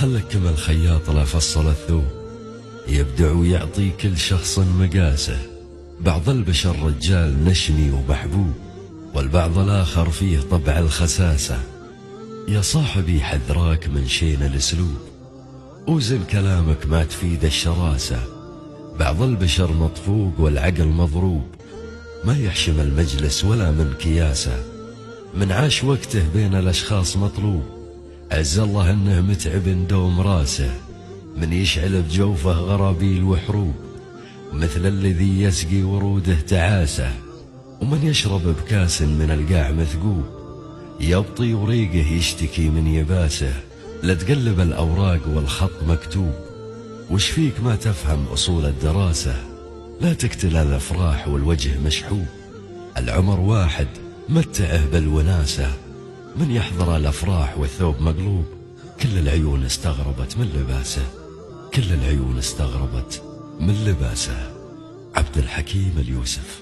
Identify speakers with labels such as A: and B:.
A: خلك كما الخياط لا فصل الثوب، يبدع ويعطي كل شخص مقاسه. بعض البشر رجال نشني ومحبوب، والبعض الآخر فيه طبع الخساسة. يا صاحبي حذراك من شين الأسلوب، أوزن كلامك ما تفيد الشراسة. بعض البشر مطفوق والعقل مضروب، ما يحشم المجلس ولا من كياسة. من عاش وقته بين الأشخاص مطلوب، عز الله أنه متعب دوم راسه. من يشعل بجوفه غرابيل وحروب، مثل الذي يسقي وروده تعاسة. ومن يشرب بكاس من القاع مثقوب، يبطي وريقه يشتكي من يباسه. لا تقلب الأوراق والخط مكتوب، وش فيك ما تفهم أصول الدراسة. لا تقتل الأفراح والوجه مشحوب، العمر واحد متعه بالوناسة. من يحضر الأفراح والثوب مقلوب، كل العيون استغربت من لباسه. كل العيون استغربت من لباسه. عبد الحكيم اليوسف.